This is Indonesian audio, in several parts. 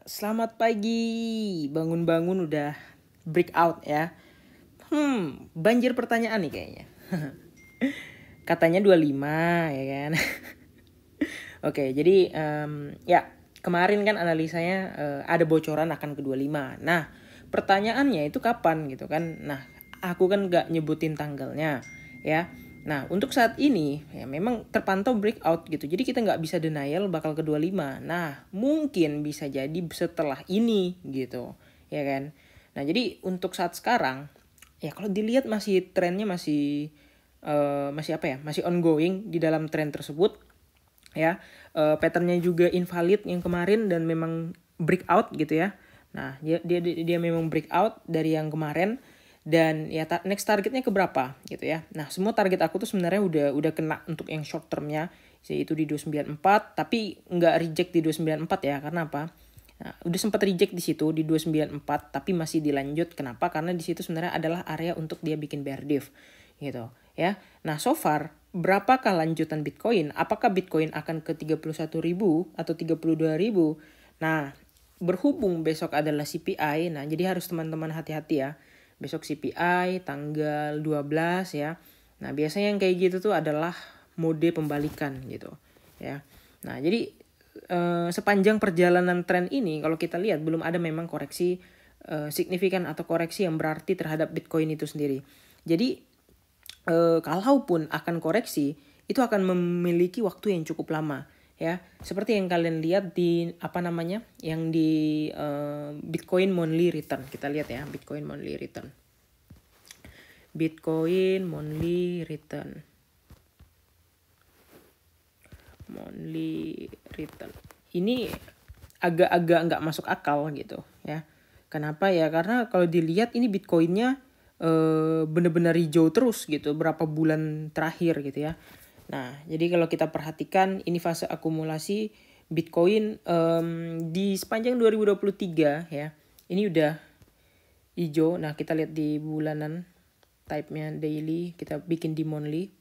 Selamat pagi, bangun-bangun udah breakout ya. Banjir pertanyaan nih kayaknya. Katanya 25 ya kan. Oke, jadi ya kemarin kan analisanya ada bocoran akan ke 25. Nah, pertanyaannya itu kapan gitu kan. Nah, aku kan gak nyebutin tanggalnya ya. Nah, untuk saat ini ya memang terpantau breakout gitu. Jadi kita nggak bisa denial bakal ke 25. Nah, mungkin bisa jadi setelah ini gitu, ya kan. Nah, jadi untuk saat sekarang ya kalau dilihat masih trennya masih apa ya? Masih ongoing di dalam tren tersebut ya. Patternnya juga invalid yang kemarin dan memang breakout gitu ya. Nah, dia memang breakout dari yang kemarin dan ya next targetnya ke berapa gitu ya. Nah, semua target aku tuh sebenarnya udah kena untuk yang short termnya, yaitu di 294, tapi nggak reject di 294 ya. Karena apa? Nah, udah sempat reject di situ di 294 tapi masih dilanjut. Kenapa? Karena di situ sebenarnya adalah area untuk dia bikin bear div gitu ya. Nah, so far berapakah lanjutan Bitcoin? Apakah Bitcoin akan ke 31.000 atau 32.000? Nah, berhubung besok adalah CPI, nah jadi harus teman-teman hati-hati ya. Besok CPI tanggal 12 ya. Nah, biasanya yang kayak gitu tuh adalah mode pembalikan gitu ya. Nah, jadi sepanjang perjalanan tren ini kalau kita lihat belum ada memang koreksi signifikan atau koreksi yang berarti terhadap Bitcoin itu sendiri. Jadi kalaupun akan koreksi itu akan memiliki waktu yang cukup lama ya, seperti yang kalian lihat di yang di Bitcoin monthly return. Kita lihat ya, Bitcoin monthly return ini agak-agak nggak masuk akal gitu ya. Kenapa ya? Karena kalau dilihat ini Bitcoinnya benar-benar hijau terus gitu berapa bulan terakhir gitu ya. Nah, jadi kalau kita perhatikan ini fase akumulasi Bitcoin di sepanjang 2023 ya. Ini udah hijau. Nah, kita lihat di bulanan, type-nya daily, kita bikin di monthly.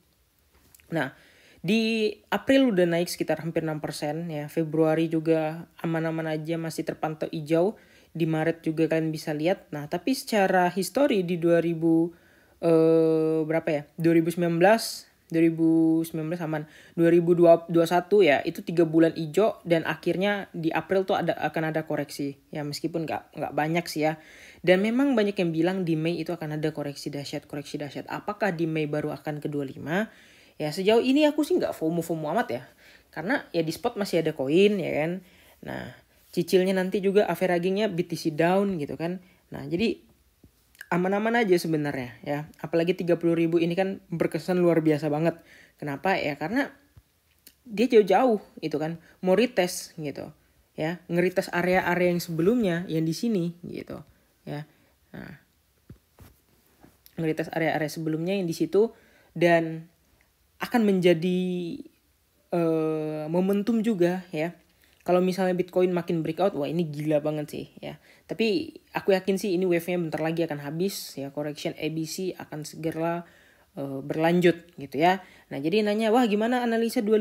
Nah, di April udah naik sekitar hampir 6% ya. Februari juga aman-aman aja, masih terpantau hijau. Di Maret juga kalian bisa lihat. Nah, tapi secara histori di 2019 aman. 2021 ya, itu 3 bulan hijau dan akhirnya di April tuh akan ada koreksi. Ya meskipun nggak banyak sih ya. Dan memang banyak yang bilang di Mei itu akan ada koreksi dahsyat. Apakah di Mei baru akan ke 25? Ya sejauh ini aku sih nggak FOMO amat ya. Karena ya di spot masih ada koin ya kan. Nah, cicilnya nanti juga averagingnya BTC down gitu kan. Nah, jadi aman-aman aja sebenarnya ya. Apalagi 30.000 ini kan berkesan luar biasa banget. Kenapa? Ya karena dia jauh-jauh itu kan. Mau retest gitu. Ya, ngerites area-area yang sebelumnya yang di sini gitu. Ya. Nah, ngerites area-area sebelumnya yang di situ dan akan menjadi momentum juga ya. Kalau misalnya Bitcoin makin breakout, wah ini gila banget sih ya. Tapi aku yakin sih ini wave-nya bentar lagi akan habis ya. Correction ABC akan segera berlanjut gitu ya. Nah, jadi nanya, wah gimana analisa 25.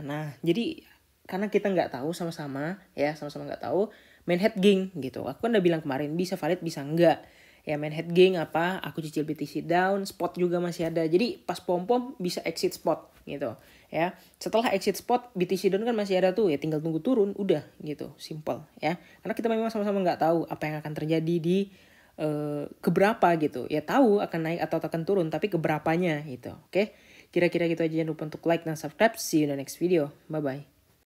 Nah, jadi karena kita nggak tahu sama-sama nggak tahu main head gain gitu. Aku kan udah bilang kemarin bisa valid bisa enggak. Ya main head gain apa, aku cicil BTC down, spot juga masih ada. Jadi pas pom-pom bisa exit spot gitu ya. Setelah exit spot BTC down kan masih ada tuh ya, tinggal tunggu turun udah gitu, simple ya. Karena kita memang sama-sama nggak tahu apa yang akan terjadi di keberapa gitu. Ya tahu akan naik atau akan turun tapi keberapanya gitu. Oke. Kira-kira gitu aja, jangan lupa untuk like dan subscribe. See you in the next video. Bye bye.